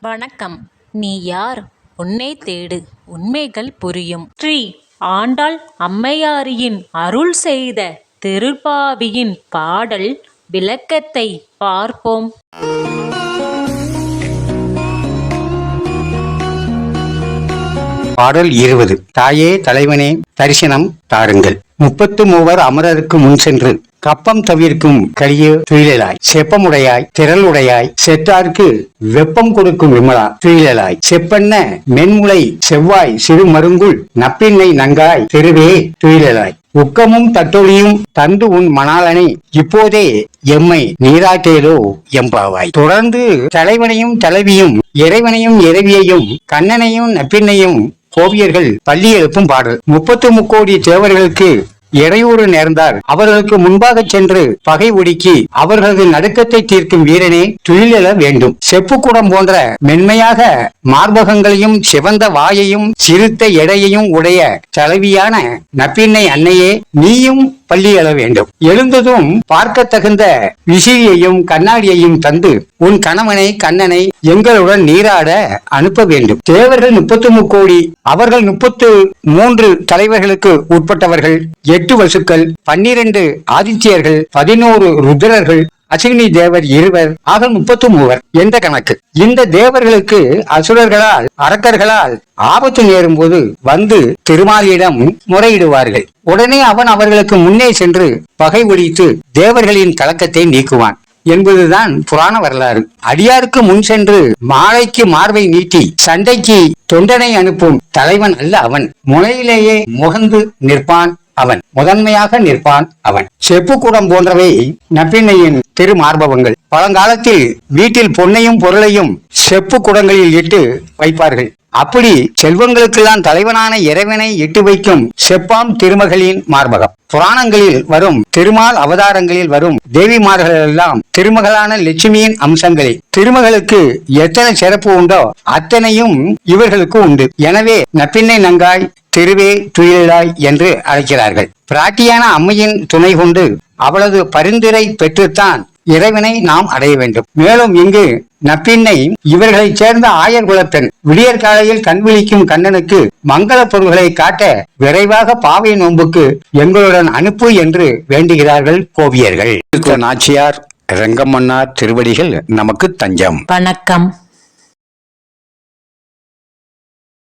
வணக்கம். நீ யார்? உன்னை தேடு, உண்மைகள் புரியும். ஸ்ரீ ஆண்டாள் அம்மையாரின் அருள் செய்த திருப்பாவியின் பாடல் விளக்கத்தை பார்ப்போம். பாடல் 20. தாயே தலைவனே தரிசனம் தாருங்கள். 33 அமரருக்கு முன் சென்று கப்பம் தவிர்க்கும் கலிய துயிலாய், செப்பமுடையாய் திரளுடையாய், செற்றார்க்கு வெப்பம் கொடுக்கும் விமலா துயிலாய், செப்பண்ண மென்முளை செவ்வாய் சிறு மருங்குள் நப்பின்னை நங்காய் திருவே துயிலாய், உக்கமும் தட்டொழியும் தந்து உன் மணாலனை இப்போதே எம்மை நீராட்டேலோ எம்பாவாய். தொடர்ந்து தலைவனையும் தலைவியும், இறைவனையும் இறைவியையும், கண்ணனையும் நப்பின்னையும் கோவியர்கள் பள்ளி எழுப்பும் பாடல். 33 கோடி தேவர்களுக்கு இடையூறு நேர்ந்தால் அவர்களுக்கு முன்பாக சென்று பகை ஒடுக்கி அவர்களது நடுக்கத்தை தீர்க்கும் வீரனே துயிலெழ வேண்டும். செப்புக்குடம் போன்ற மென்மையாக மார்பகங்களையும் சிவந்த வாயையும் சிறுத்த எடையையும் உடைய தலைவியான நப்பின்னை அன்னையே நீயும் பள்ளி எழ வேண்டும். எழுந்ததும் பார்க்க தகுந்த விசிறியையும் கண்ணாடியையும் தந்து உன் கணவனை கண்ணனை எங்களுடன் நீராட அனுப்ப வேண்டும். தேவர்கள் 33 கோடி, அவர்கள் 33 தலைவர்களுக்கு உட்பட்டவர்கள், 8 வசுக்கள், 12 ஆதித்யர்கள், 11 ருத்ரர்கள், அசினி தேவர் 2 ஆக 33 என்ற கணக்கு. இந்த தேவர்களுக்கு அசுரர்களால் அரக்கர்களால் ஆபத்து நேரும் போது வந்து திருமாலியிடம் முறையிடுவார்கள். உடனே அவன் அவர்களுக்கு முன்னே சென்று பகை ஒழித்து தேவர்களின் கலக்கத்தை நீக்குவான் என்பதுதான் புராண வரலாறு. அடியாருக்கு முன் சென்று மாலைக்கு மார்பை நீட்டி சண்டைக்கு தொண்டனை அனுப்பும் தலைவன் அல்ல அவன். முனையிலேயே முகந்து நிற்பான் அவன், முதன்மையாக நிற்பான் அவன். செப்புக்குடம் போன்றவை நப்பின்னையின் திருமார்பவங்கள். பழங்காலத்தில் வீட்டில் பொன்னையும் பொருளையும் செப்பு குடங்களில் இட்டு வைப்பார்கள். அப்படி செல்வங்களுக்கெல்லாம் தலைவனான இறைவனை இட்டு வைக்கும் செப்பாம் திருமகளின் மார்பகம். புராணங்களில் வரும் திருமால் அவதாரங்களில் வரும் தேவிமார்கள் எல்லாம் திருமகளான லட்சுமியின் அம்சங்களே. திருமகளுக்கு எத்தனை சிறப்பு உண்டோ அத்தனையும் இவர்களுக்கு உண்டு. எனவே நப்பின்னை நங்காய் திருவே துயிலாய் என்று அழைக்கிறார்கள். பிராட்டியான அம்மையின் துணை கொண்டு அவளது பரிந்துரை பெற்றுத்தான் இறைவனை நாம் அடைய வேண்டும். மேலும் இங்கு நப்பின்னை இவர்களை சேர்ந்த ஆயர் குலப்பெண். விடியற் காலையில் கண்விழிக்கும் கண்ணனுக்கு மங்கள பொருள்களை காட்ட விரைவாக பாவை நோன்புக்கு எங்களுடன் அனுப்பு என்று வேண்டுகிறார்கள் கோவியர்கள். நாச்சியார் ரங்கமன்னார் திருவடிகள் நமக்கு தஞ்சம். வணக்கம்.